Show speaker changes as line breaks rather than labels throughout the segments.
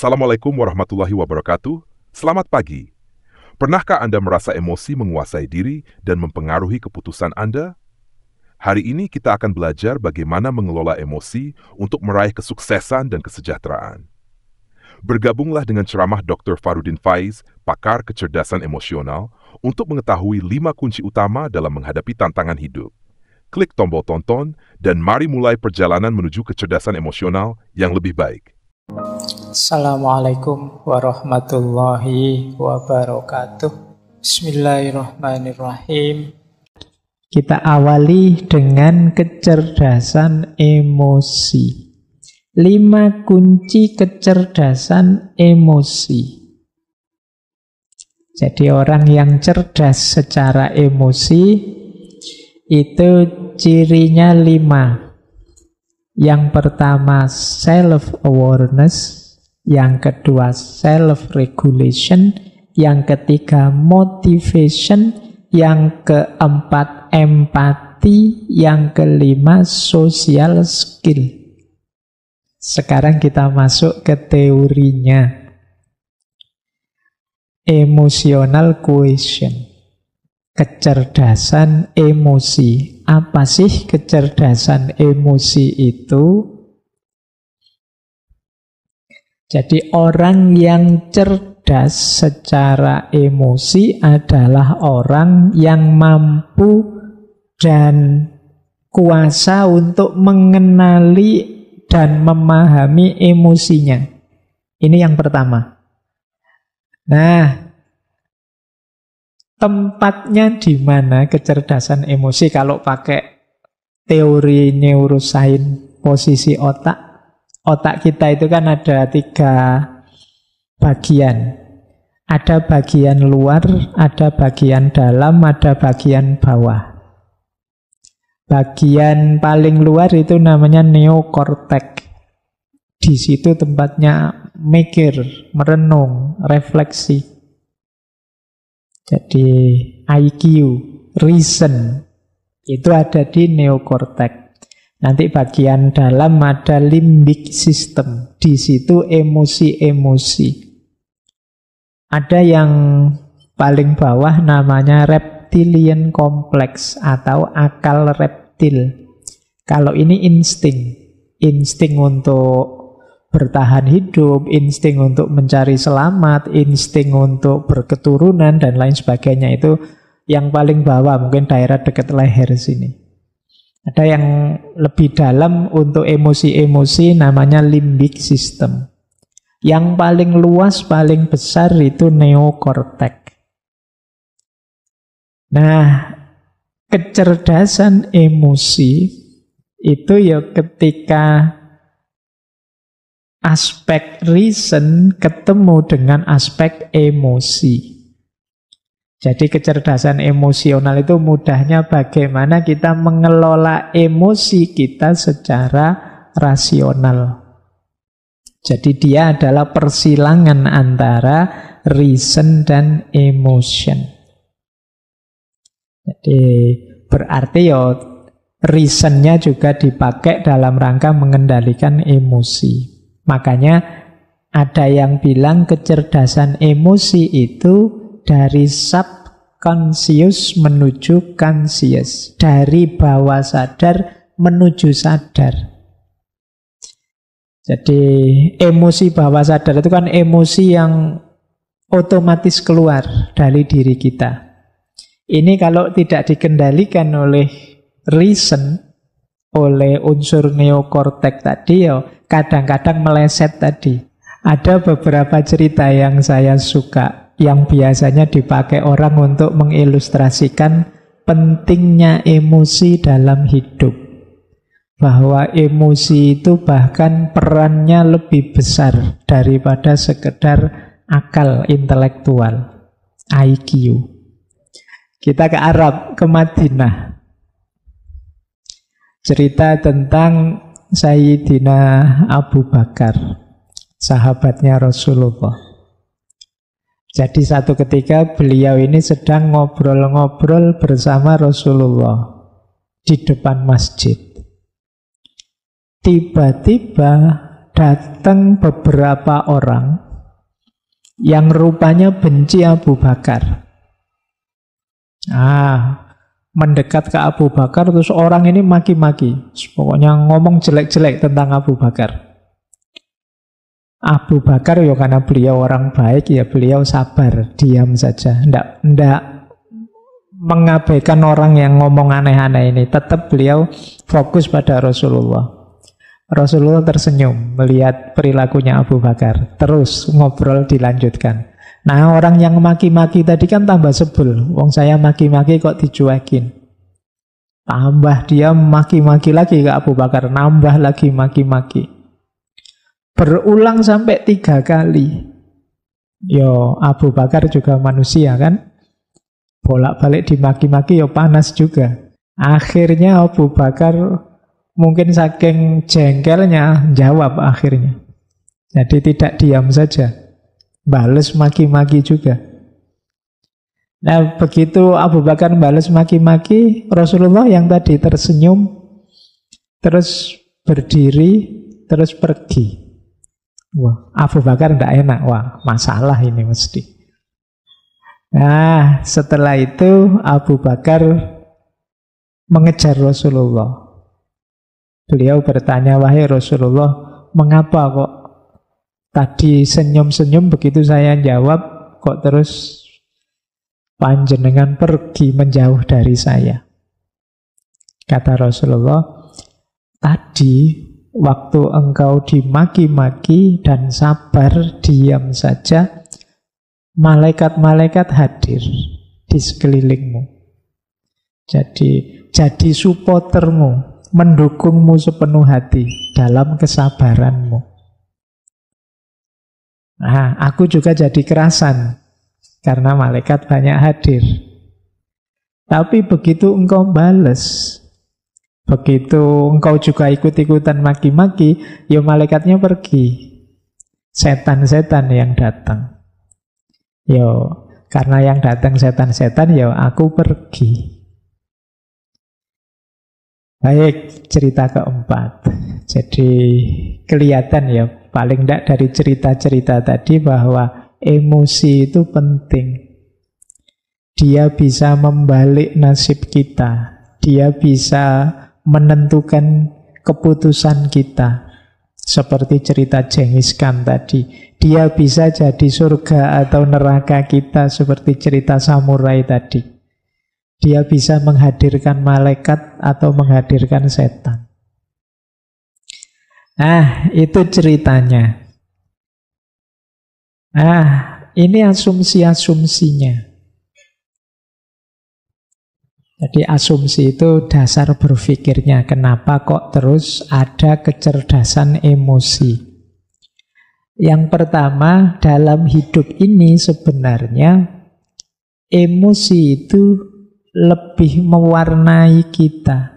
Assalamualaikum warahmatullahi wabarakatuh. Selamat pagi. Pernahkah Anda merasa emosi menguasai diri dan mempengaruhi keputusan Anda? Hari ini kita akan belajar bagaimana mengelola emosi untuk meraih kesuksesan dan kesejahteraan. Bergabunglah dengan ceramah Dr. Farudin Faiz, pakar kecerdasan emosional, untuk mengetahui 5 kunci utama dalam menghadapi tantangan hidup. Klik tombol tonton dan mari mulai perjalanan menuju kecerdasan emosional yang lebih baik.
Assalamualaikum warahmatullahi wabarakatuh. Bismillahirrahmanirrahim. Kita awali dengan kecerdasan emosi. 5 kunci kecerdasan emosi. Jadi orang yang cerdas secara emosi itu cirinya 5. Yang pertama self-awareness, yang kedua self-regulation, yang ketiga motivation, yang keempat empati, yang kelima social skill. Sekarang kita masuk ke teorinya. Emotional quotient. Kecerdasan emosi. Apa sih kecerdasan emosi itu? Jadi orang yang cerdas secara emosi adalah orang yang mampu dan kuasa untuk mengenali dan memahami emosinya. Ini yang pertama. Nah, tempatnya di mana kecerdasan emosi kalau pakai teori neuroscience posisi otak? Otak kita itu kan ada 3 bagian. Ada bagian luar, ada bagian dalam, ada bagian bawah. Bagian paling luar itu namanya neokortek. Di situ tempatnya mikir, merenung, refleksi. Jadi IQ, reason, itu ada di neokortek. Nanti bagian dalam ada limbic system. Di situ emosi-emosi. Ada yang paling bawah namanya reptilian complex atau akal reptil. Kalau ini insting. Insting untuk bertahan hidup, insting untuk mencari selamat, insting untuk berketurunan, dan lain sebagainya. Itu yang paling bawah, mungkin daerah dekat leher sini. Ada yang lebih dalam untuk emosi-emosi namanya limbic system. Yang paling luas, paling besar itu neokortek. Nah, kecerdasan emosi itu ya ketika aspek reason ketemu dengan aspek emosi. Jadi kecerdasan emosional itu mudahnya bagaimana kita mengelola emosi kita secara rasional. Jadi dia adalah persilangan antara reason dan emotion. Jadi berarti ya reasonnya juga dipakai dalam rangka mengendalikan emosi. Makanya ada yang bilang kecerdasan emosi itu dari subconscious menuju conscious. Dari bawah sadar menuju sadar. Jadi emosi bawah sadar itu kan emosi yang otomatis keluar dari diri kita. Ini kalau tidak dikendalikan oleh reason, oleh unsur neokortek tadi, ya kadang-kadang meleset tadi. Ada beberapa cerita yang saya suka, yang biasanya dipakai orang untuk mengilustrasikan pentingnya emosi dalam hidup. Bahwa emosi itu bahkan perannya lebih besar daripada sekedar akal intelektual, IQ. Kita ke Arab, ke Madinah. Cerita tentang Sayyidina Abu Bakar, sahabatnya Rasulullah. Jadi satu ketika beliau ini sedang ngobrol-ngobrol bersama Rasulullah di depan masjid. Tiba-tiba datang beberapa orang yang rupanya benci Abu Bakar. Mendekat ke Abu Bakar, terus orang ini maki-maki. Pokoknya ngomong jelek-jelek tentang Abu Bakar. Abu Bakar ya karena beliau orang baik, ya beliau sabar, diam saja. Ndak mengabaikan orang yang ngomong aneh-aneh ini. Tetap beliau fokus pada Rasulullah. Rasulullah tersenyum melihat perilakunya Abu Bakar. Terus ngobrol dilanjutkan. Nah, orang yang maki-maki tadi kan tambah sebel. Wong saya maki-maki kok dicuekin. Tambah dia maki-maki lagi ke Abu Bakar. Nambah lagi maki-maki. Berulang sampai 3 kali. Yo, Abu Bakar juga manusia kan? Bolak-balik dimaki-maki yo panas juga. Akhirnya Abu Bakar mungkin saking jengkelnya jawab akhirnya. Jadi tidak diam saja, bales maki-maki juga. Nah, begitu Abu Bakar bales maki-maki, Rasulullah yang tadi tersenyum, terus berdiri, terus pergi. Wah, Abu Bakar tidak enak. Wah, masalah ini mesti. Nah, setelah itu Abu Bakar mengejar Rasulullah. Beliau bertanya, wahai Rasulullah, mengapa kok tadi senyum-senyum begitu saya jawab, kok terus panjenengan pergi menjauh dari saya? Kata Rasulullah, tadi waktu engkau dimaki-maki dan sabar diam saja, malaikat-malaikat hadir di sekelilingmu. Jadi supportermu, mendukungmu sepenuh hati dalam kesabaranmu. Nah, aku juga jadi kerasan karena malaikat banyak hadir. Tapi begitu engkau bales, begitu engkau juga ikut-ikutan maki-maki, ya malaikatnya pergi. Setan-setan yang datang. Yo, karena yang datang setan-setan, ya aku pergi. Baik, cerita keempat. Jadi kelihatan ya, paling tidak dari cerita-cerita tadi bahwa emosi itu penting. Dia bisa membalik nasib kita. Dia bisa menentukan keputusan kita. Seperti cerita Genghis Khan tadi. Dia bisa jadi surga atau neraka kita seperti cerita samurai tadi. Dia bisa menghadirkan malaikat atau menghadirkan setan. Nah, itu ceritanya. Nah, ini asumsi-asumsinya. Jadi asumsi itu dasar berpikirnya. Kenapa kok terus ada kecerdasan emosi? Yang pertama, dalam hidup ini sebenarnya emosi itu lebih mewarnai kita.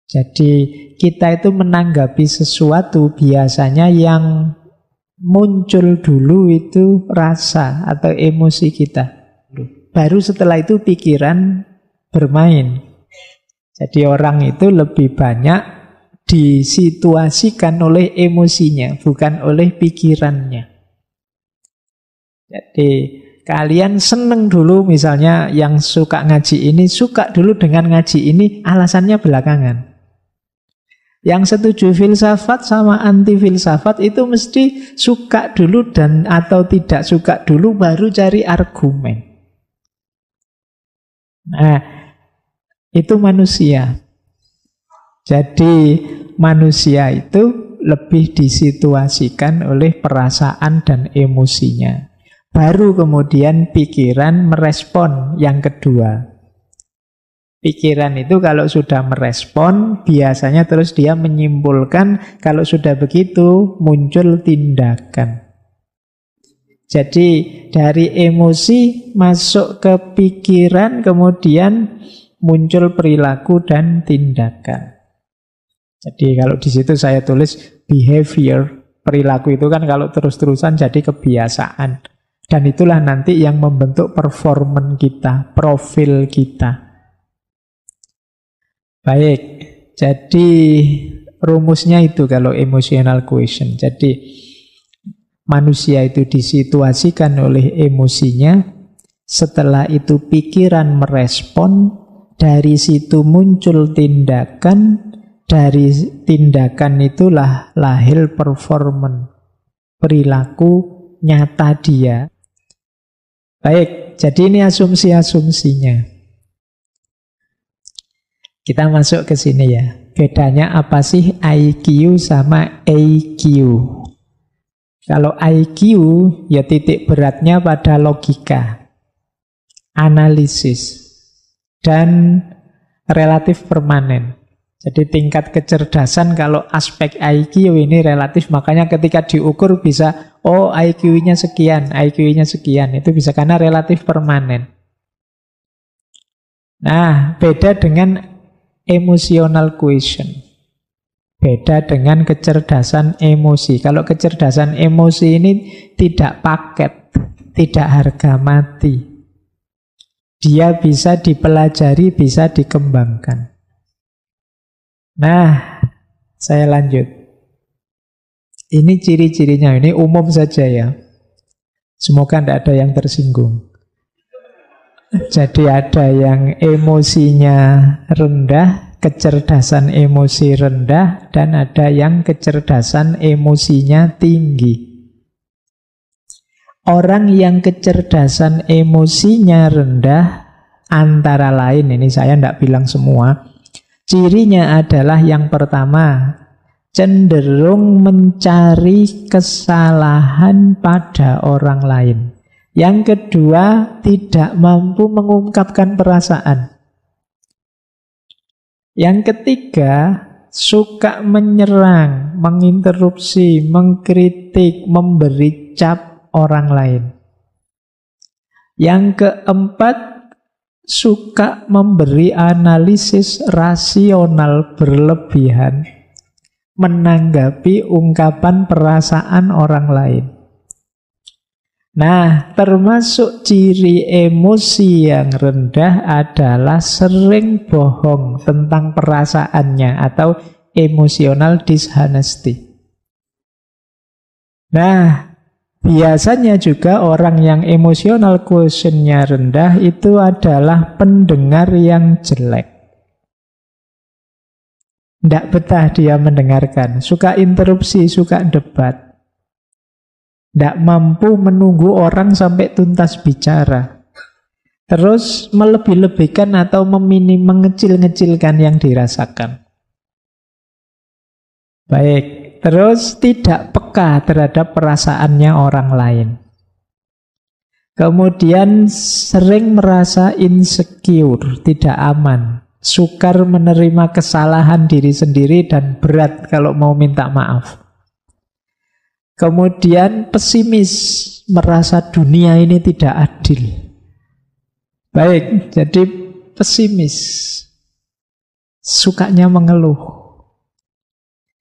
Jadi kita itu menanggapi sesuatu biasanya yang muncul dulu itu rasa atau emosi kita. Baru setelah itu pikiran bermain. Jadi orang itu lebih banyak disituasikan oleh emosinya, bukan oleh pikirannya. Jadi kalian seneng dulu misalnya yang suka ngaji ini, suka dulu dengan ngaji ini, alasannya belakangan. Yang setuju filsafat sama anti filsafat itu mesti suka dulu dan atau tidak suka dulu baru cari argumen. Nah, itu manusia. Jadi manusia itu lebih disituasikan oleh perasaan dan emosinya. Baru kemudian pikiran merespon yang kedua. Pikiran itu kalau sudah merespon, biasanya terus dia menyimpulkan, kalau sudah begitu muncul tindakan. Jadi dari emosi masuk ke pikiran, kemudian muncul perilaku dan tindakan. Jadi kalau di situ saya tulis behavior, perilaku itu kan kalau terus-terusan jadi kebiasaan. Dan itulah nanti yang membentuk performan kita, profil kita. Baik, jadi rumusnya itu kalau emotional quotient. Jadi manusia itu disituasikan oleh emosinya, setelah itu pikiran merespon, dari situ muncul tindakan, dari tindakan itulah lahir performance, perilaku nyata dia. Baik, jadi ini asumsi-asumsinya. Kita masuk ke sini ya. Bedanya apa sih IQ sama EQ? Kalau IQ ya titik beratnya pada logika, analisis, dan relatif permanen. Jadi tingkat kecerdasan kalau aspek IQ ini relatif, makanya ketika diukur bisa, oh IQ-nya sekian, IQ-nya sekian, itu bisa karena relatif permanen. Nah, beda dengan emotional quotient. Beda dengan kecerdasan emosi. Kalau kecerdasan emosi ini tidak paket, tidak harga mati. Dia bisa dipelajari, bisa dikembangkan. Nah, saya lanjut. Ini ciri-cirinya, ini umum saja ya. Semoga tidak ada yang tersinggung. Jadi ada yang emosinya rendah, kecerdasan emosi rendah, dan ada yang kecerdasan emosinya tinggi. Orang yang kecerdasan emosinya rendah, antara lain, ini saya tidak bilang semua, cirinya adalah yang pertama, cenderung mencari kesalahan pada orang lain. Yang kedua, tidak mampu mengungkapkan perasaan. Yang ketiga, suka menyerang, menginterupsi, mengkritik, memberi cap orang lain. Yang keempat, suka memberi analisis rasional berlebihan, menanggapi ungkapan perasaan orang lain. Nah, termasuk ciri emosi yang rendah adalah sering bohong tentang perasaannya atau emotional dishonesty. Nah, biasanya juga orang yang emotional quotient-nya rendah itu adalah pendengar yang jelek. Tidak betah dia mendengarkan, suka interupsi, suka debat. Tidak mampu menunggu orang sampai tuntas bicara. Terus melebih-lebihkan atau mengecil-ngecilkan yang dirasakan. Baik, terus tidak peka terhadap perasaannya orang lain. Kemudian sering merasa insecure, tidak aman. Sukar menerima kesalahan diri sendiri dan berat kalau mau minta maaf. Kemudian pesimis, merasa dunia ini tidak adil. Baik, jadi pesimis, sukanya mengeluh.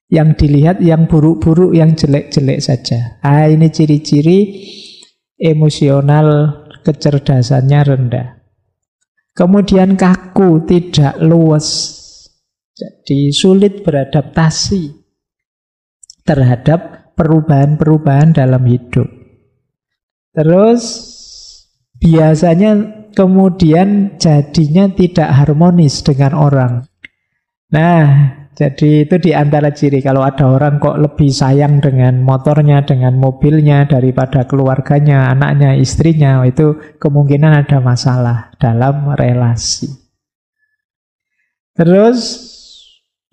Yang dilihat yang buruk-buruk, yang jelek-jelek saja. Ini ciri-ciri emosional kecerdasannya rendah. Kemudian kaku, tidak luwes. Jadi sulit beradaptasi terhadap perubahan-perubahan dalam hidup. Terus biasanya kemudian jadinya tidak harmonis dengan orang. Nah, jadi itu di antara ciri. Kalau ada orang kok lebih sayang dengan motornya, dengan mobilnya daripada keluarganya, anaknya, istrinya, itu kemungkinan ada masalah dalam relasi. Terus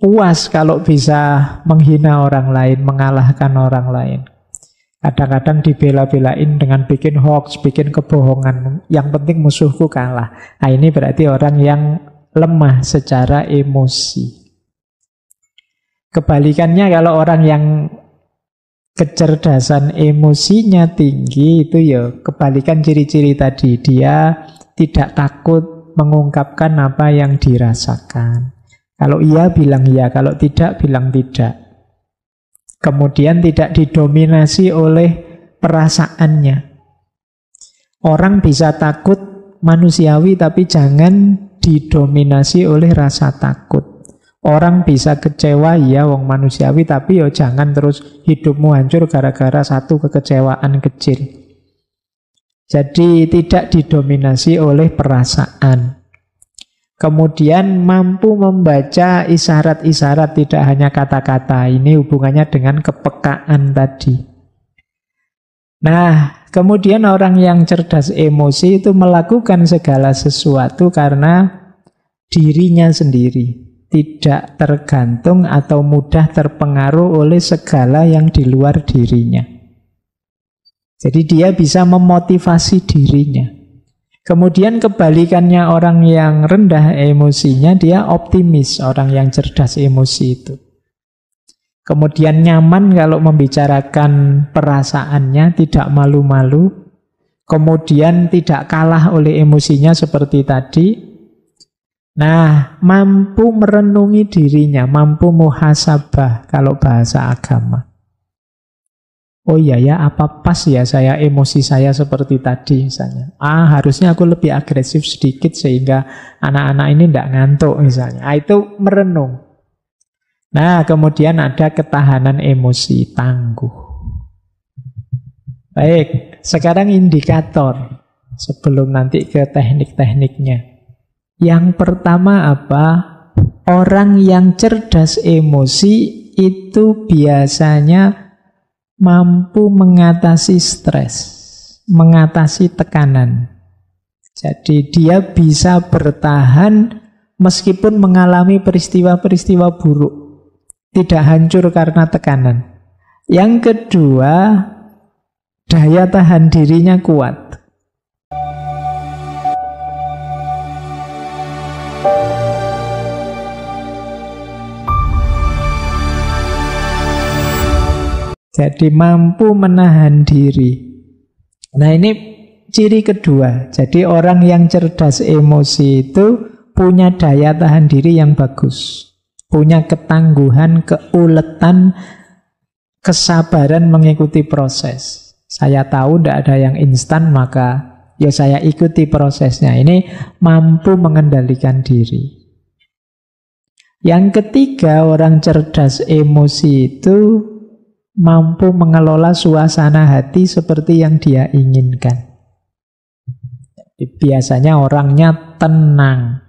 puas kalau bisa menghina orang lain, mengalahkan orang lain. Kadang-kadang dibela-belain dengan bikin hoax, bikin kebohongan. Yang penting musuhku kalah. Nah, ini berarti orang yang lemah secara emosi. Kebalikannya kalau orang yang kecerdasan emosinya tinggi, itu ya kebalikan ciri-ciri tadi. Dia tidak takut mengungkapkan apa yang dirasakan. Kalau iya bilang iya, kalau tidak bilang tidak. Kemudian tidak didominasi oleh perasaannya. Orang bisa takut manusiawi, tapi jangan didominasi oleh rasa takut. Orang bisa kecewa, ya wong manusiawi, tapi ya jangan terus hidupmu hancur gara-gara satu kekecewaan kecil. Jadi tidak didominasi oleh perasaan. Kemudian mampu membaca isyarat-isyarat, tidak hanya kata-kata. Ini hubungannya dengan kepekaan tadi. Nah, kemudian orang yang cerdas emosi itu melakukan segala sesuatu karena dirinya sendiri. Tidak tergantung atau mudah terpengaruh oleh segala yang di luar dirinya. Jadi dia bisa memotivasi dirinya. Kemudian kebalikannya orang yang rendah emosinya, dia optimis, orang yang cerdas emosi itu. Kemudian nyaman kalau membicarakan perasaannya, tidak malu-malu. Kemudian tidak kalah oleh emosinya seperti tadi. Nah, mampu merenungi dirinya, mampu muhasabah kalau bahasa agama. Oh iya ya, apa pas ya saya emosi saya seperti tadi misalnya. Harusnya aku lebih agresif sedikit sehingga anak-anak ini tidak ngantuk misalnya. Itu merenung. Nah, kemudian ada ketahanan emosi, tangguh. Baik, sekarang indikator sebelum nanti ke teknik-tekniknya. Yang pertama apa? Orang yang cerdas emosi itu biasanya mampu mengatasi stres, mengatasi tekanan. Jadi dia bisa bertahan meskipun mengalami peristiwa-peristiwa buruk. Tidak hancur karena tekanan. Yang kedua, daya tahan dirinya kuat. Jadi mampu menahan diri. Nah, ini ciri kedua. Jadi orang yang cerdas emosi itu punya daya tahan diri yang bagus. Punya ketangguhan, keuletan, kesabaran mengikuti proses. Saya tahu tidak ada yang instan, maka ya saya ikuti prosesnya. Ini mampu mengendalikan diri. Yang ketiga, orang cerdas emosi itu mampu mengelola suasana hati seperti yang dia inginkan. Jadi biasanya orangnya tenang.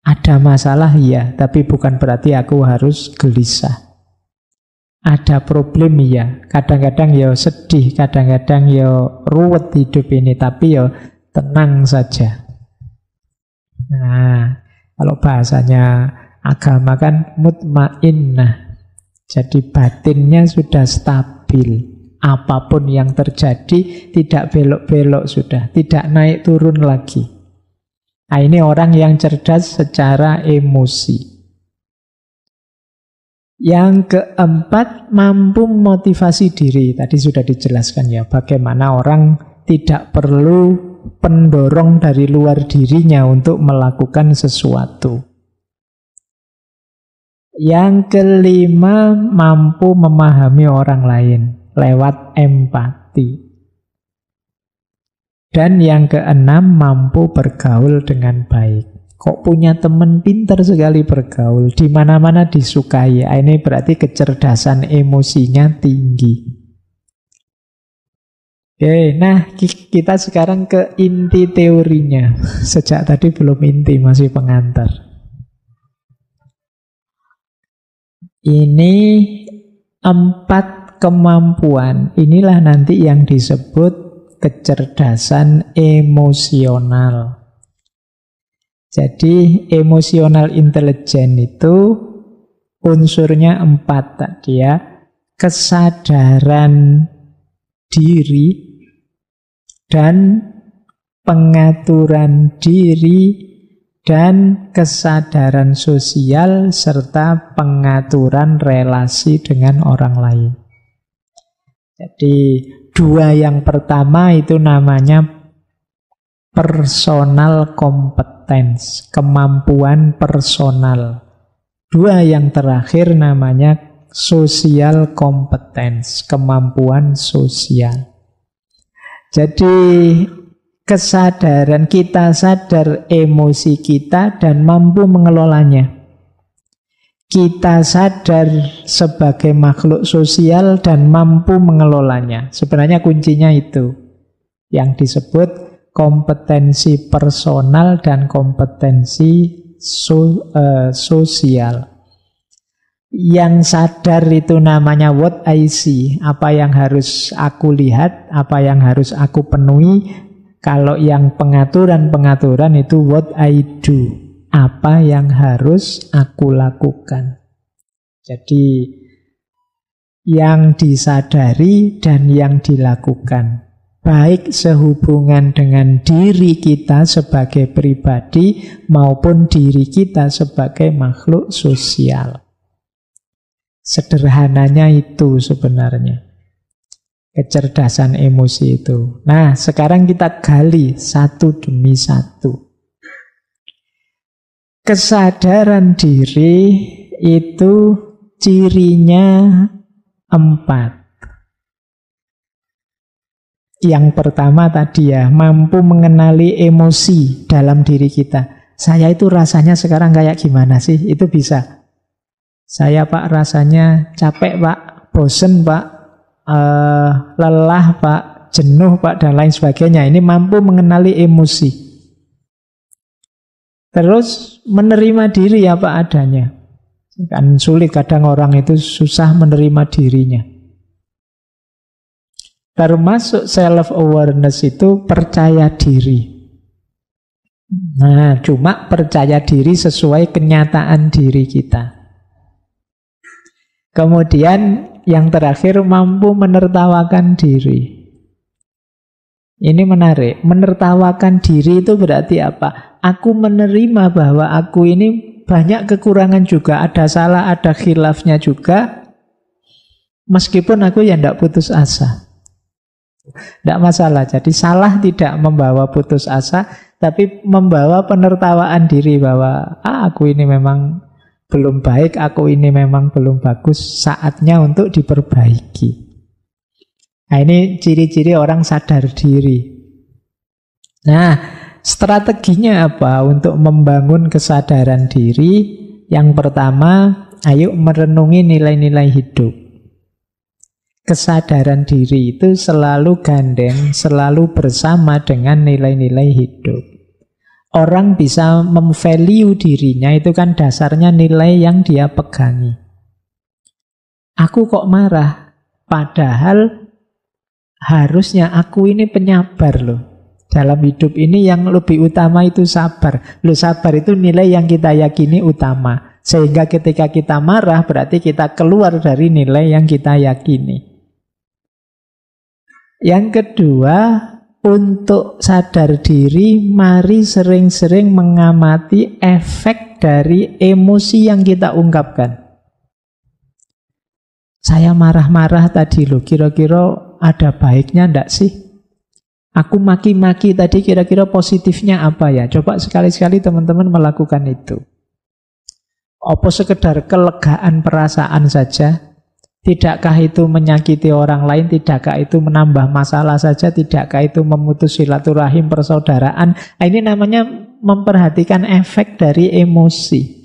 Ada masalah ya, tapi bukan berarti aku harus gelisah. Ada problem ya, kadang-kadang ya sedih, kadang-kadang ya ruwet hidup ini, tapi ya tenang saja. Nah, kalau bahasanya agama kan mutmainnah. Jadi batinnya sudah stabil. Apapun yang terjadi tidak belok-belok sudah, tidak naik turun lagi. Nah, ini orang yang cerdas secara emosi. Yang keempat, mampu memotivasi diri. Tadi sudah dijelaskan ya, bagaimana orang tidak perlu pendorong dari luar dirinya untuk melakukan sesuatu. Yang kelima, mampu memahami orang lain lewat empati. Dan yang keenam, mampu bergaul dengan baik. Kok punya teman pintar sekali bergaul, di mana-mana disukai. Ini berarti kecerdasan emosinya tinggi. Oke, nah kita sekarang ke inti teorinya. Sejak tadi belum inti, masih pengantar. Ini 4 kemampuan. Inilah nanti yang disebut kecerdasan emosional. Jadi emosional intelligence itu unsurnya 4 tadi ya. Kesadaran diri dan pengaturan diri dan kesadaran sosial serta pengaturan relasi dengan orang lain. Jadi 2 yang pertama itu namanya personal competence, kemampuan personal. 2 yang terakhir namanya social competence, kemampuan sosial. Jadi kesadaran kita sadar emosi kita dan mampu mengelolanya. kita sadar sebagai makhluk sosial dan mampu mengelolanya. Sebenarnya kuncinya itu yang disebut kompetensi personal dan kompetensi sosial. Yang sadar itu namanya what I see, apa yang harus aku lihat, apa yang harus aku penuhi. Kalau yang pengaturan itu what I do, apa yang harus aku lakukan. Jadi yang disadari dan yang dilakukan, baik sehubungan dengan diri kita sebagai pribadi maupun diri kita sebagai makhluk sosial. Sederhananya itu sebenarnya kecerdasan emosi itu. Nah, sekarang kita gali satu demi satu. Kesadaran diri itu cirinya 4. Yang pertama tadi ya, mampu mengenali emosi dalam diri kita. Saya itu rasanya sekarang kayak gimana sih? Itu bisa. Saya Pak rasanya capek Pak, bosen Pak, lelah Pak, jenuh Pak, dan lain sebagainya. Ini mampu mengenali emosi. Terus menerima diri apa adanya. Kan sulit kadang orang itu susah menerima dirinya. Termasuk self-awareness itu percaya diri. Nah, cuma percaya diri sesuai kenyataan diri kita. Kemudian yang terakhir mampu menertawakan diri. Ini menarik. Menertawakan diri itu berarti apa? Aku menerima bahwa aku ini banyak kekurangan juga. Ada salah, ada khilafnya juga. Meskipun aku ya tidak putus asa. Tidak masalah. Jadi salah tidak membawa putus asa, tapi membawa penertawaan diri bahwa aku ini memang belum baik, aku ini memang belum bagus, saatnya untuk diperbaiki. Nah, ini ciri-ciri orang sadar diri. Nah, strateginya apa untuk membangun kesadaran diri? Yang pertama, ayo merenungi nilai-nilai hidup. Kesadaran diri itu selalu gandeng, selalu bersama dengan nilai-nilai hidup. Orang bisa memvalue dirinya itu kan dasarnya nilai yang dia pegangi. Aku kok marah, padahal harusnya aku ini penyabar loh. Dalam hidup ini yang lebih utama itu sabar. Loh, sabar itu nilai yang kita yakini utama. Sehingga ketika kita marah berarti kita keluar dari nilai yang kita yakini. Yang kedua, untuk sadar diri, mari sering-sering mengamati efek dari emosi yang kita ungkapkan. Saya marah-marah tadi loh, kira-kira ada baiknya enggak sih? Aku maki-maki tadi kira-kira positifnya apa ya? Coba sekali-sekali teman-teman melakukan itu. Apa sekedar kelegaan perasaan saja? Tidakkah itu menyakiti orang lain? Tidakkah itu menambah masalah saja? Tidakkah itu memutus silaturahim persaudaraan? Nah, ini namanya memperhatikan efek dari emosi.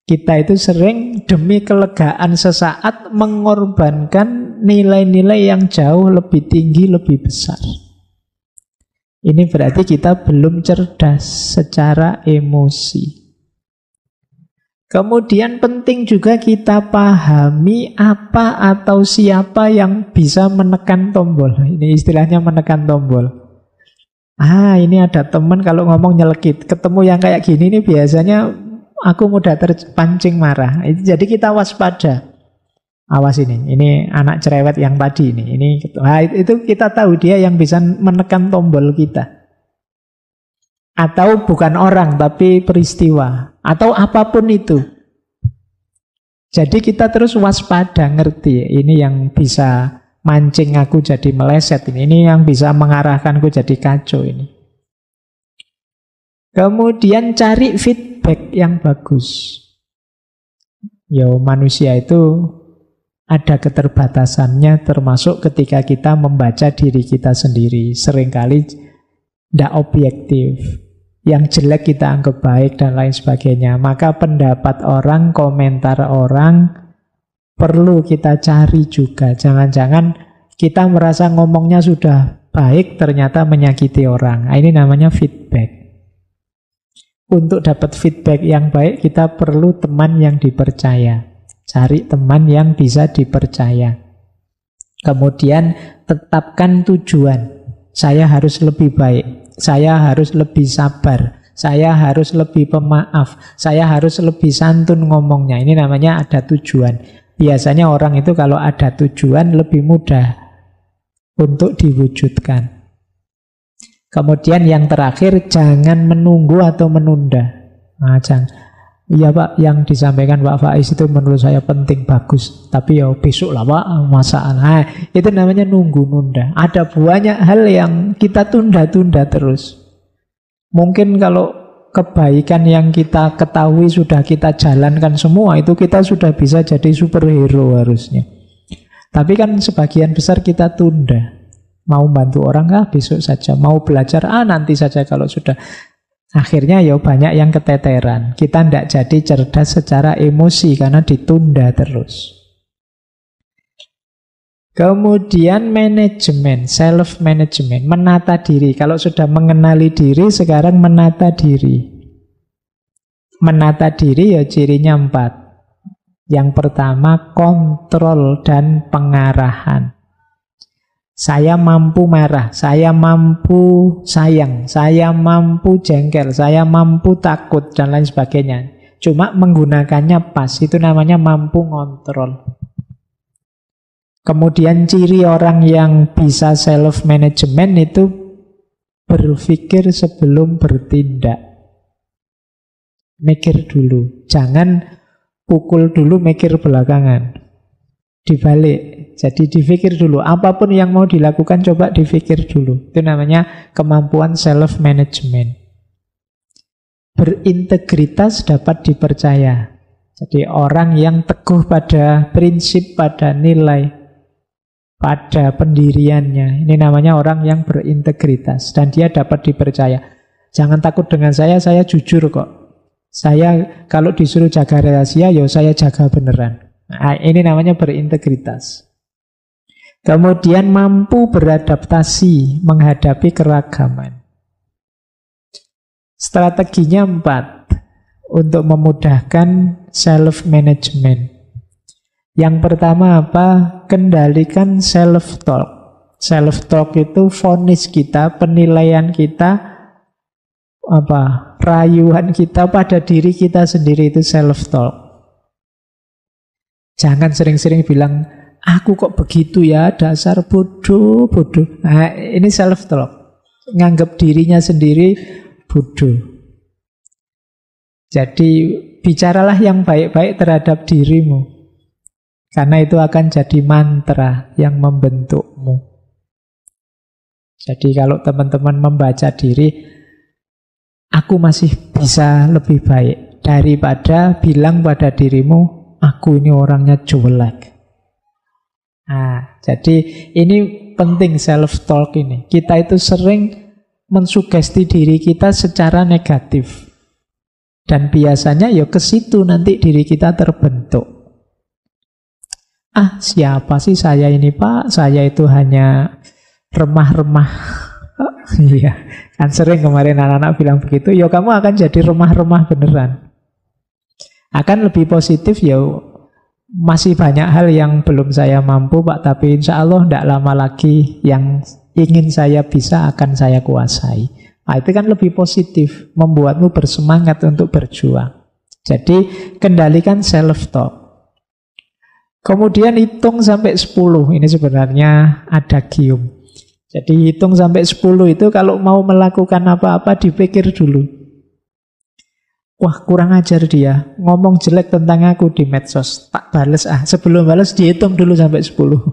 Kita itu sering demi kelegaan sesaat mengorbankan nilai-nilai yang jauh lebih tinggi, lebih besar. Ini berarti kita belum cerdas secara emosi. Kemudian penting juga kita pahami apa atau siapa yang bisa menekan tombol. Ini istilahnya menekan tombol. Ini ada teman kalau ngomong nyelekit. Ketemu yang kayak gini ini biasanya aku mudah terpancing marah. Jadi kita waspada. Awas ini anak cerewet yang tadi ini. Itu kita tahu dia yang bisa menekan tombol kita. Atau bukan orang, tapi peristiwa. Atau apapun itu. Jadi kita terus waspada, ngerti. Ini yang bisa mancing aku jadi meleset. Ini yang bisa mengarahkanku jadi kacau ini. Kemudian cari feedback yang bagus. Manusia itu ada keterbatasannya, termasuk ketika kita membaca diri kita sendiri. Seringkali tidak objektif. Yang jelek kita anggap baik dan lain sebagainya. Maka pendapat orang, komentar orang perlu kita cari juga. Jangan-jangan kita merasa ngomongnya sudah baik, ternyata menyakiti orang. Nah, ini namanya feedback. Untuk dapat feedback yang baik, kita perlu teman yang dipercaya. Cari teman yang bisa dipercaya. Kemudian tetapkan tujuan. Saya harus lebih baik. Saya harus lebih sabar. Saya harus lebih pemaaf. Saya harus lebih santun ngomongnya. Ini namanya ada tujuan. Biasanya orang itu kalau ada tujuan lebih mudah untuk diwujudkan. Kemudian yang terakhir, jangan menunggu atau menunda. Nah, iya Pak, yang disampaikan Pak Faiz itu menurut saya penting, bagus. Tapi ya besok lah Pak, masalah. Nah, itu namanya nunggu-nunda. Ada banyak hal yang kita tunda-tunda terus. Mungkin kalau kebaikan yang kita ketahui sudah kita jalankan semua, itu kita sudah bisa jadi superhero harusnya. Tapi kan sebagian besar kita tunda. Mau bantu orang, besok saja. Mau belajar, nanti saja kalau sudah. Akhirnya ya banyak yang keteteran. Kita tidak jadi cerdas secara emosi karena ditunda terus. Kemudian manajemen, self-management, menata diri. Kalau sudah mengenali diri, sekarang menata diri. Menata diri ya cirinya 4. Yang pertama, kontrol dan pengarahan. Saya mampu marah, saya mampu sayang, saya mampu jengkel, saya mampu takut, dan lain sebagainya. Cuma menggunakannya pas, itu namanya mampu ngontrol. Kemudian ciri orang yang bisa self-management itu berpikir sebelum bertindak. Mikir dulu, jangan pukul dulu, mikir belakangan. Dibalik. Jadi dipikir dulu, apapun yang mau dilakukan coba dipikir dulu. Itu namanya kemampuan self-management. Berintegritas dapat dipercaya. Jadi orang yang teguh pada prinsip, pada nilai, pada pendiriannya. Ini namanya orang yang berintegritas. Dan dia dapat dipercaya. Jangan takut dengan saya jujur kok. Saya kalau disuruh jaga rahasia, ya saya jaga beneran. Nah, ini namanya berintegritas. Kemudian mampu beradaptasi menghadapi keragaman. Strateginya 4 untuk memudahkan self-management. Yang pertama apa? Kendalikan self-talk. Self-talk itu vonis kita, penilaian kita, rayuan kita pada diri kita sendiri, itu self-talk. Jangan sering-sering bilang, aku kok begitu ya, dasar bodoh. Nah, ini self-talk. Nganggap dirinya sendiri bodoh. Jadi, bicaralah yang baik-baik terhadap dirimu. Karena itu akan jadi mantra yang membentukmu. Jadi, kalau teman-teman membaca diri, aku masih bisa lebih baik. Daripada bilang pada dirimu, aku ini orangnya jelek. Nah, jadi ini penting self-talk ini. Kita itu sering mensugesti diri kita secara negatif. Dan biasanya ya ke situ nanti diri kita terbentuk. Siapa sih saya ini Pak? Saya itu hanya remah-remah. Iya, kan sering kemarin anak-anak bilang begitu. Ya kamu akan jadi remah-remah beneran. Akan lebih positif ya, masih banyak hal yang belum saya mampu Pak, tapi insya Allah tidak lama lagi yang ingin saya bisa akan saya kuasai. Nah, itu kan lebih positif, membuatmu bersemangat untuk berjuang. Jadi kendalikan self-talk. Kemudian hitung sampai 10. Ini sebenarnya adagium. Jadi hitung sampai 10 itu kalau mau melakukan apa-apa dipikir dulu. Wah, kurang ajar dia, ngomong jelek tentang aku di medsos, tak bales sebelum bales dihitung dulu sampai 10.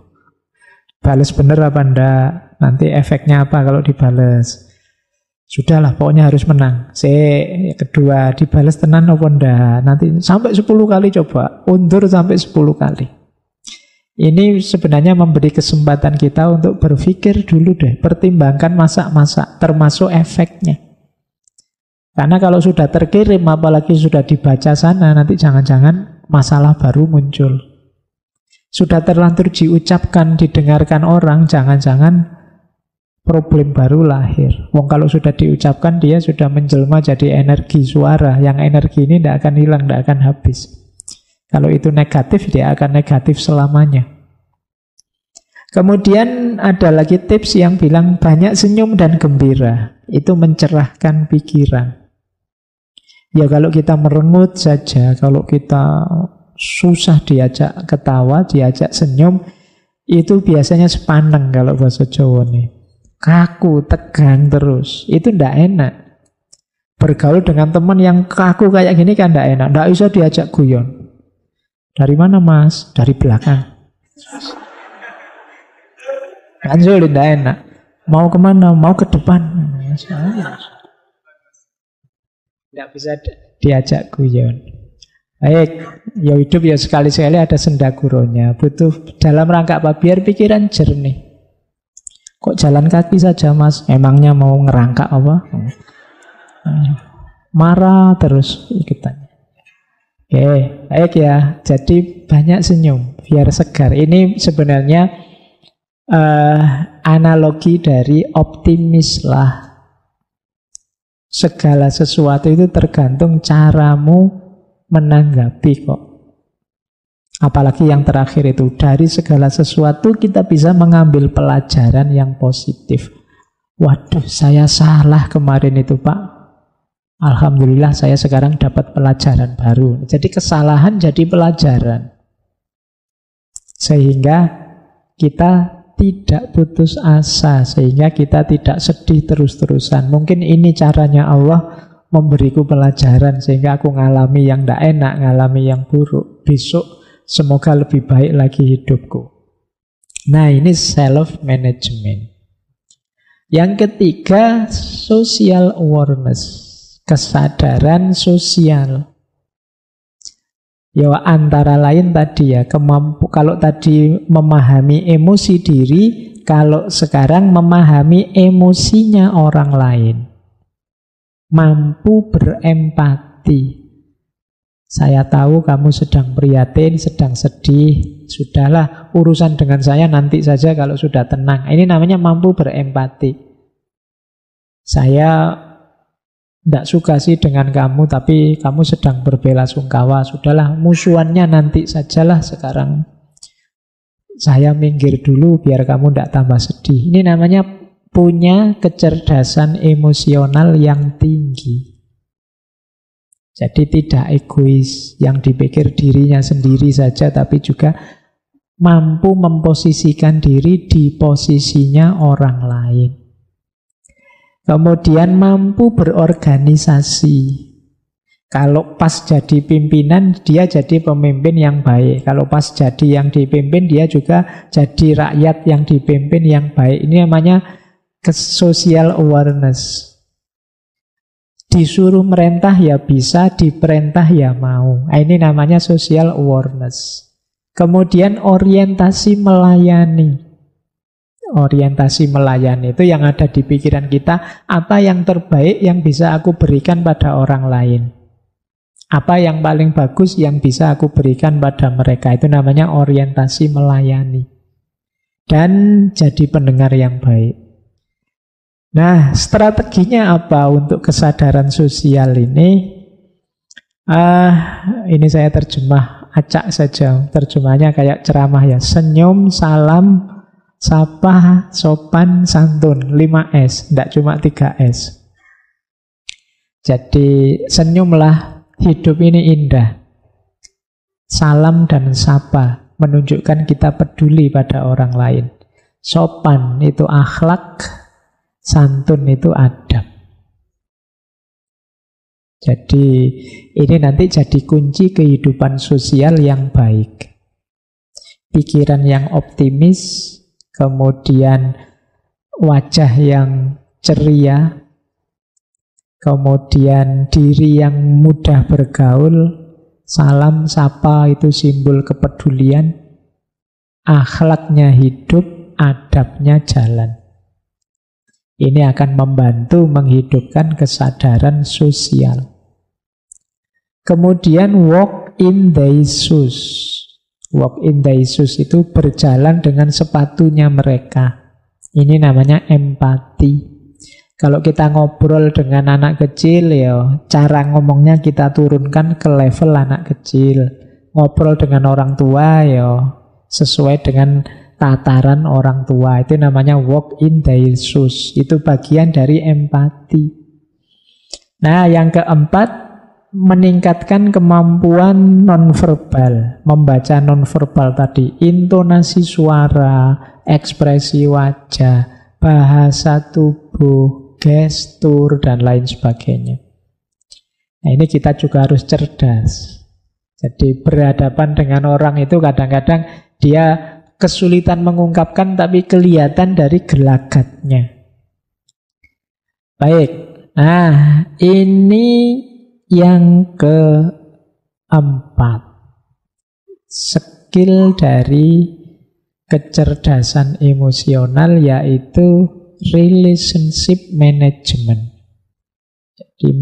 Bales bener apa enggak, nanti efeknya apa kalau dibales. Sudahlah, pokoknya harus menang. Kedua, dibales tenan apa enggak, nanti sampai 10 kali coba, undur sampai 10 kali. Ini sebenarnya memberi kesempatan kita untuk berpikir dulu deh, pertimbangkan masak-masak, termasuk efeknya. Karena kalau sudah terkirim, apalagi sudah dibaca sana, nanti jangan-jangan masalah baru muncul. Sudah terlanjur diucapkan, didengarkan orang, jangan-jangan problem baru lahir. Wong kalau sudah diucapkan, dia sudah menjelma jadi energi suara. Yang energi ini tidak akan hilang, tidak akan habis. Kalau itu negatif, dia akan negatif selamanya. Kemudian ada lagi tips yang bilang banyak senyum dan gembira. Itu mencerahkan pikiran. Ya kalau kita merengut saja, kalau kita susah diajak ketawa, diajak senyum, itu biasanya sepaneng kalau bahasa Jawa nih. Kaku, tegang terus. Itu ndak enak. Bergaul dengan teman yang kaku kayak gini kan ndak enak. Ndak bisa diajak guyon. Dari mana mas? Dari belakang. Kan sulit, ndak enak. Mau kemana? Mau ke depan. Nggak bisa diajak guyon. Baik, ya hidup ya sekali-sekali ada sendaguronya. Butuh dalam rangka apa? Biar pikiran jernih. Kok jalan kaki saja mas? Emangnya mau ngerangkak apa? Marah terus kita. Oke, baik ya. Jadi banyak senyum biar segar. Ini sebenarnya analogi dari optimis lah. Segala sesuatu itu tergantung caramu menanggapi kok. Apalagi yang terakhir itu, dari segala sesuatu kita bisa mengambil pelajaran yang positif. Waduh, saya salah kemarin itu Pak. Alhamdulillah saya sekarang dapat pelajaran baru. Jadi kesalahan jadi pelajaran. Sehingga kita tidak putus asa, sehingga kita tidak sedih terus-terusan. Mungkin ini caranya Allah memberiku pelajaran, sehingga aku ngalami yang tidak enak, ngalami yang buruk. Besok semoga lebih baik lagi hidupku. Nah, ini self-management. Yang ketiga, social awareness, kesadaran sosial. Ya antara lain tadi ya, kalau tadi memahami emosi diri, kalau sekarang memahami emosinya orang lain. Mampu berempati. Saya tahu kamu sedang prihatin, sedang sedih. Sudahlah, urusan dengan saya nanti saja kalau sudah tenang. Ini namanya mampu berempati. Saya tidak suka sih dengan kamu, tapi kamu sedang berbelasungkawa. Sudahlah, musuhannya nanti sajalah sekarang. Saya minggir dulu biar kamu tidak tambah sedih. Ini namanya punya kecerdasan emosional yang tinggi. Jadi tidak egois, yang dipikir dirinya sendiri saja, tapi juga mampu memposisikan diri di posisinya orang lain. Kemudian mampu berorganisasi. Kalau pas jadi pimpinan, dia jadi pemimpin yang baik. Kalau pas jadi yang dipimpin, dia juga jadi rakyat yang dipimpin yang baik. Ini namanya social awareness. Disuruh merintah ya bisa, diperintah ya mau. Ini namanya social awareness. Kemudian orientasi melayani. Orientasi melayani itu yang ada di pikiran kita, apa yang terbaik yang bisa aku berikan pada orang lain. Apa yang paling bagus yang bisa aku berikan pada mereka. Itu namanya orientasi melayani. Dan jadi pendengar yang baik. Nah, strateginya apa untuk kesadaran sosial ini? Ini saya terjemah acak saja. Terjemahnya kayak ceramah ya. Senyum, salam, sapa, sopan, santun. 5S, tidak cuma 3S. Jadi senyumlah, hidup ini indah. Salam dan sapa menunjukkan kita peduli pada orang lain. Sopan itu akhlak, santun itu adab. Jadi ini nanti jadi kunci kehidupan sosial yang baik. Pikiran yang optimis, kemudian wajah yang ceria, kemudian diri yang mudah bergaul, salam, sapa itu simbol kepedulian, akhlaknya hidup, adabnya jalan. Ini akan membantu menghidupkan kesadaran sosial. Kemudian walk in thy shoes. Walk in thy shoes itu berjalan dengan sepatunya mereka. Ini namanya empati. Kalau kita ngobrol dengan anak kecil, ya cara ngomongnya kita turunkan ke level anak kecil. Ngobrol dengan orang tua, ya sesuai dengan tataran orang tua. Itu namanya walk in their shoes. Itu bagian dari empati. Nah, yang keempat, meningkatkan kemampuan nonverbal. Membaca nonverbal tadi. Intonasi suara, ekspresi wajah, bahasa tubuh, gestur, dan lain sebagainya. Nah, ini kita juga harus cerdas. Jadi berhadapan dengan orang itu kadang-kadang dia kesulitan mengungkapkan tapi kelihatan dari gelagatnya. Baik, nah ini yang keempat. Skill dari kecerdasan emosional yaitu relationship management. Jadi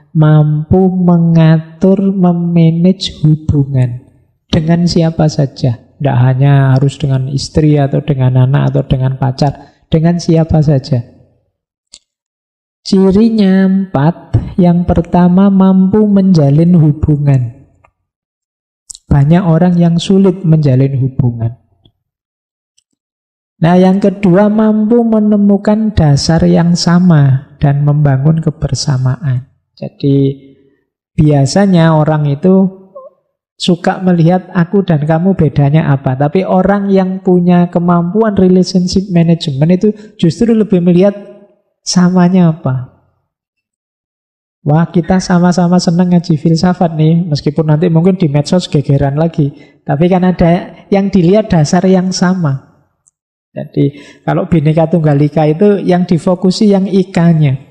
mampu mengatur, memanage hubungan dengan siapa saja. Tidak hanya harus dengan istri atau dengan anak atau dengan pacar, dengan siapa saja. Cirinya 4. Yang pertama, mampu menjalin hubungan. Banyak orang yang sulit menjalin hubungan. Nah, yang kedua, mampu menemukan dasar yang sama dan membangun kebersamaan. Jadi biasanya orang itu suka melihat aku dan kamu bedanya apa. Tapi orang yang punya kemampuan relationship management itu justru lebih melihat samanya apa. Wah, kita sama-sama senang ngaji filsafat nih. Meskipun nanti mungkin di medsos gegeran lagi. Tapi kan ada yang dilihat dasar yang sama. Jadi kalau Bhinneka Tunggal Ika itu yang difokusi yang ikanya.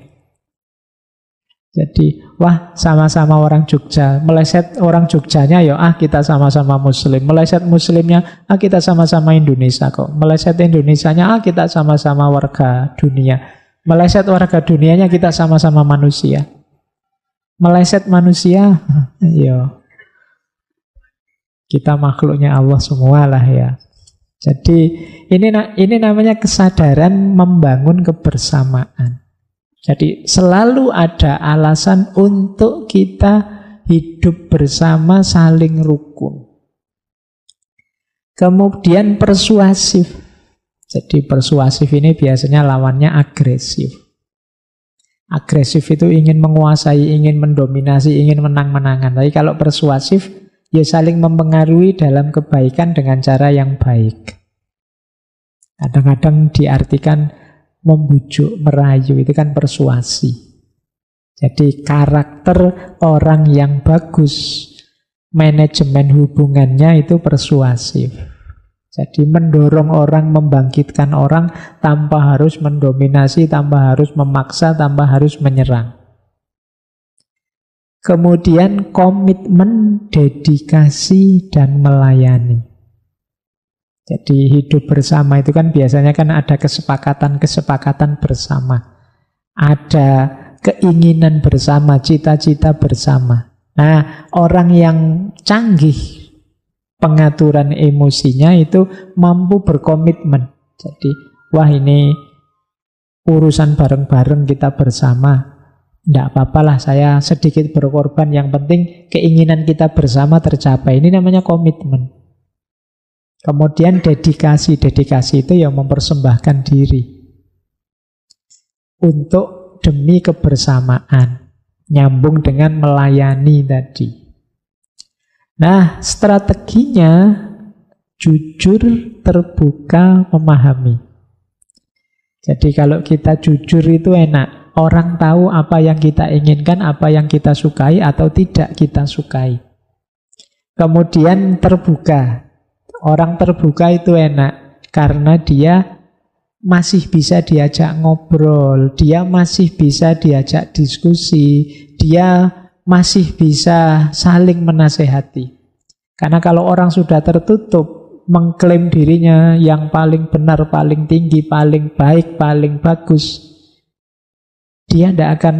Jadi wah sama-sama orang Jogja, meleset orang Jogjanya ya kita sama-sama Muslim, meleset Muslimnya kita sama-sama Indonesia kok, meleset Indonesianya kita sama-sama warga dunia, meleset warga dunianya kita sama-sama manusia, meleset manusia ya kita makhluknya Allah semua lah ya. Jadi ini namanya kesadaran membangun kebersamaan. Jadi selalu ada alasan untuk kita hidup bersama, saling rukun. Kemudian persuasif. Jadi persuasif ini biasanya lawannya agresif. Agresif itu ingin menguasai, ingin mendominasi, ingin menang-menangan. Tapi kalau persuasif, ya saling mempengaruhi dalam kebaikan dengan cara yang baik. Kadang-kadang diartikan membujuk, merayu, itu kan persuasi. Jadi karakter orang yang bagus, manajemen hubungannya itu persuasif. Jadi mendorong orang, membangkitkan orang tanpa harus mendominasi, tanpa harus memaksa, tanpa harus menyerang. Kemudian komitmen, dedikasi, dan melayani. Jadi hidup bersama itu kan biasanya kan ada kesepakatan-kesepakatan bersama. Ada keinginan bersama, cita-cita bersama. Nah, orang yang canggih pengaturan emosinya itu mampu berkomitmen. Jadi, wah ini urusan bareng-bareng kita bersama. Tidak apa-apalah saya sedikit berkorban, yang penting keinginan kita bersama tercapai. Ini namanya komitmen. Kemudian dedikasi. Dedikasi itu yang mempersembahkan diri untuk demi kebersamaan. Nyambung dengan melayani tadi. Nah, strateginya jujur, terbuka, memahami. Jadi kalau kita jujur itu enak. Orang tahu apa yang kita inginkan, apa yang kita sukai atau tidak kita sukai. Kemudian terbuka. Orang terbuka itu enak karena dia masih bisa diajak ngobrol, dia masih bisa diajak diskusi, dia masih bisa saling menasehati. Karena kalau orang sudah tertutup, mengklaim dirinya yang paling benar, paling tinggi, paling baik, paling bagus, dia tidak akan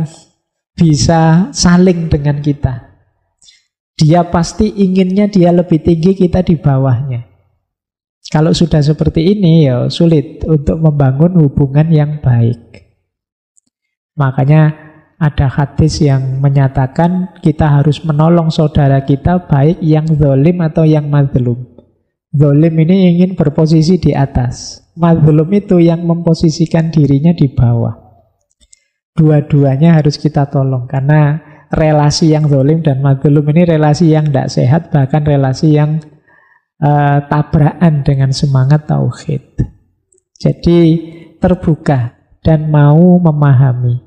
bisa saling dengan kita. Dia pasti inginnya dia lebih tinggi, kita di bawahnya. Kalau sudah seperti ini ya sulit untuk membangun hubungan yang baik. Makanya ada hadis yang menyatakan kita harus menolong saudara kita, baik yang zalim atau yang mazlum. Zalim ini ingin berposisi di atas, mazlum itu yang memposisikan dirinya di bawah. Dua-duanya harus kita tolong, karena relasi yang zalim dan mazlum ini relasi yang tidak sehat, bahkan relasi yang tabrakan dengan semangat tauhid. Jadi terbuka dan mau memahami,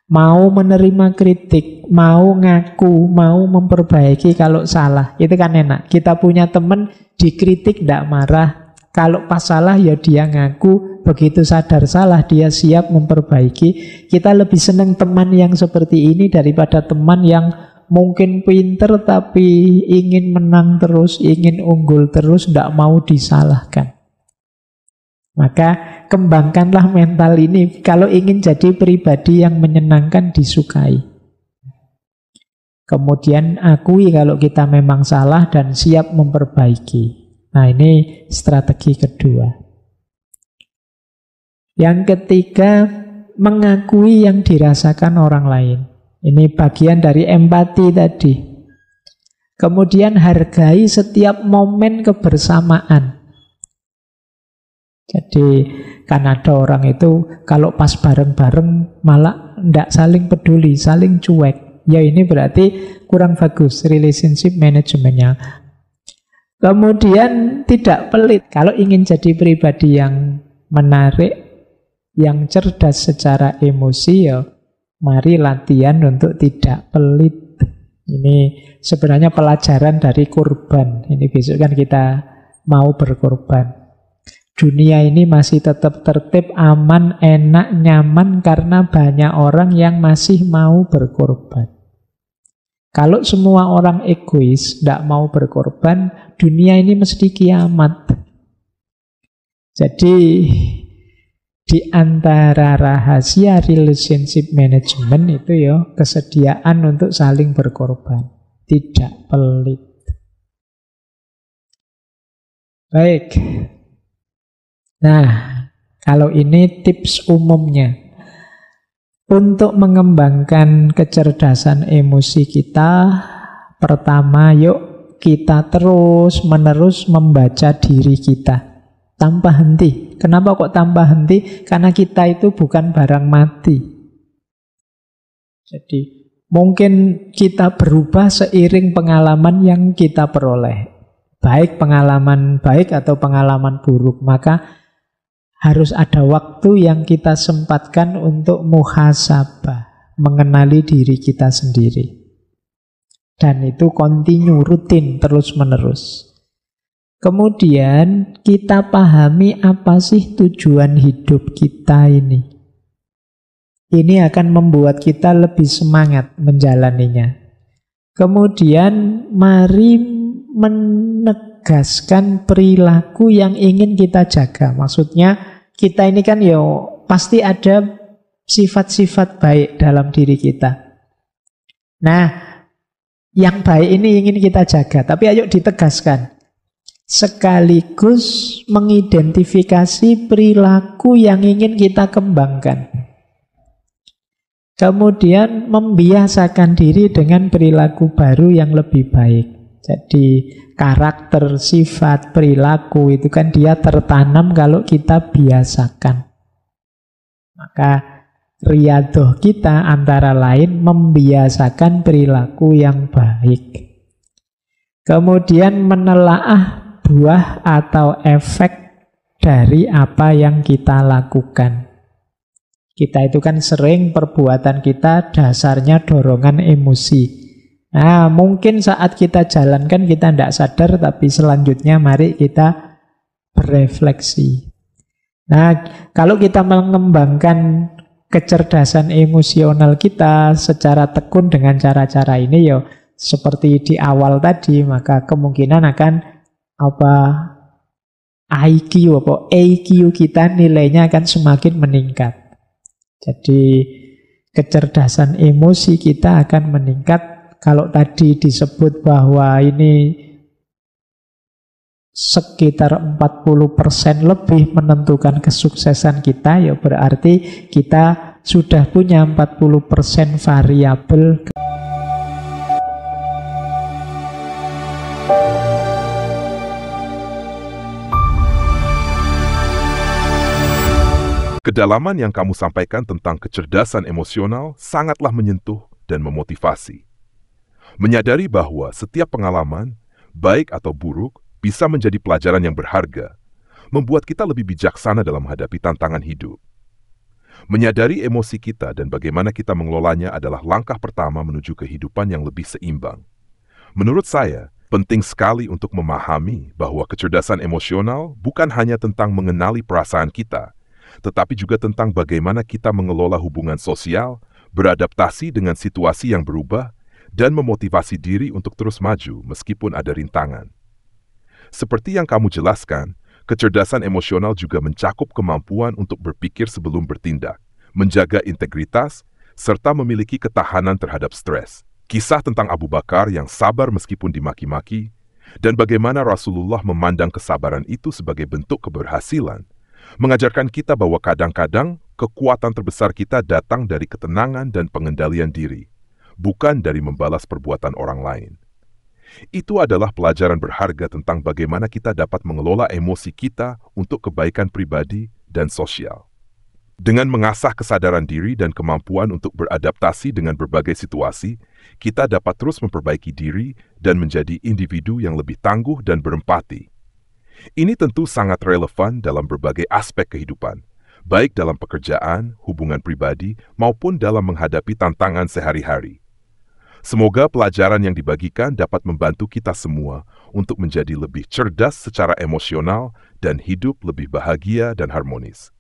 mau menerima kritik, mau ngaku, mau memperbaiki kalau salah. Itu kan enak. Kita punya teman dikritik tidak marah. Kalau pas salah ya dia ngaku, begitu sadar salah dia siap memperbaiki. Kita lebih senang teman yang seperti ini daripada teman yang mungkin pinter tapi ingin menang terus, ingin unggul terus, tidak mau disalahkan. Maka kembangkanlah mental ini kalau ingin jadi pribadi yang menyenangkan, disukai. Kemudian akui kalau kita memang salah dan siap memperbaiki. Nah, ini strategi kedua. Yang ketiga, mengakui yang dirasakan orang lain. Ini bagian dari empati tadi. Kemudian hargai setiap momen kebersamaan. Jadi kan ada orang itu kalau pas bareng-bareng malah tidak saling peduli, saling cuek. Ya ini berarti kurang bagus relationship manajemennya. Kemudian tidak pelit. Kalau ingin jadi pribadi yang menarik, yang cerdas secara emosi, ya mari latihan untuk tidak pelit. Ini sebenarnya pelajaran dari kurban. Ini besok kan kita mau berkorban. Dunia ini masih tetap tertib, aman, enak, nyaman karena banyak orang yang masih mau berkorban. Kalau semua orang egois, tidak mau berkorban, dunia ini mesti kiamat. Jadi di antara rahasia relationship management itu ya kesediaan untuk saling berkorban, tidak pelit. Baik. Nah, kalau ini tips umumnya. Untuk mengembangkan kecerdasan emosi kita, pertama yuk kita terus-menerus membaca diri kita. Tanpa henti. Kenapa kok tanpa henti? Karena kita itu bukan barang mati. Jadi mungkin kita berubah seiring pengalaman yang kita peroleh. Baik pengalaman baik atau pengalaman buruk. Maka harus ada waktu yang kita sempatkan untuk muhasabah, mengenali diri kita sendiri. Dan itu kontinu, rutin, terus-menerus. Kemudian kita pahami apa sih tujuan hidup kita ini. Ini akan membuat kita lebih semangat menjalaninya. Kemudian mari menegaskan perilaku yang ingin kita jaga. Maksudnya kita ini kan ya pasti ada sifat-sifat baik dalam diri kita. Nah, yang baik ini ingin kita jaga. Tapi ayo ditegaskan. Sekaligus mengidentifikasi perilaku yang ingin kita kembangkan. Kemudian membiasakan diri dengan perilaku baru yang lebih baik. Jadi karakter, sifat, perilaku itu kan dia tertanam kalau kita biasakan. Maka riyadhah kita antara lain membiasakan perilaku yang baik. Kemudian menelaah buah atau efek dari apa yang kita lakukan. Kita itu kan sering perbuatan kita dasarnya dorongan emosi. Nah, mungkin saat kita jalankan kita tidak sadar, tapi selanjutnya mari kita berefleksi. Nah, kalau kita mengembangkan kecerdasan emosional kita secara tekun dengan cara-cara ini, ya seperti di awal tadi, maka kemungkinan akan IQ kita nilainya akan semakin meningkat. Jadi kecerdasan emosi kita akan meningkat. Kalau tadi disebut bahwa ini sekitar 40% lebih menentukan kesuksesan kita, ya berarti kita sudah punya 40% variabel.
Kedalaman yang kamu sampaikan tentang kecerdasan emosional sangatlah menyentuh dan memotivasi. Menyadari bahwa setiap pengalaman, baik atau buruk, bisa menjadi pelajaran yang berharga, membuat kita lebih bijaksana dalam menghadapi tantangan hidup. Menyadari emosi kita dan bagaimana kita mengelolanya adalah langkah pertama menuju kehidupan yang lebih seimbang. Menurut saya, penting sekali untuk memahami bahwa kecerdasan emosional bukan hanya tentang mengenali perasaan kita, tetapi juga tentang bagaimana kita mengelola hubungan sosial, beradaptasi dengan situasi yang berubah, dan memotivasi diri untuk terus maju meskipun ada rintangan. Seperti yang kamu jelaskan, kecerdasan emosional juga mencakup kemampuan untuk berpikir sebelum bertindak, menjaga integritas, serta memiliki ketahanan terhadap stres. Kisah tentang Abu Bakar yang sabar meskipun dimaki-maki, dan bagaimana Rasulullah memandang kesabaran itu sebagai bentuk keberhasilan, mengajarkan kita bahwa kadang-kadang kekuatan terbesar kita datang dari ketenangan dan pengendalian diri, bukan dari membalas perbuatan orang lain. Itu adalah pelajaran berharga tentang bagaimana kita dapat mengelola emosi kita untuk kebaikan pribadi dan sosial. Dengan mengasah kesadaran diri dan kemampuan untuk beradaptasi dengan berbagai situasi, kita dapat terus memperbaiki diri dan menjadi individu yang lebih tangguh dan berempati. Ini tentu sangat relevan dalam berbagai aspek kehidupan, baik dalam pekerjaan, hubungan pribadi, maupun dalam menghadapi tantangan sehari-hari. Semoga pelajaran yang dibagikan dapat membantu kita semua untuk menjadi lebih cerdas secara emosional dan hidup lebih bahagia dan harmonis.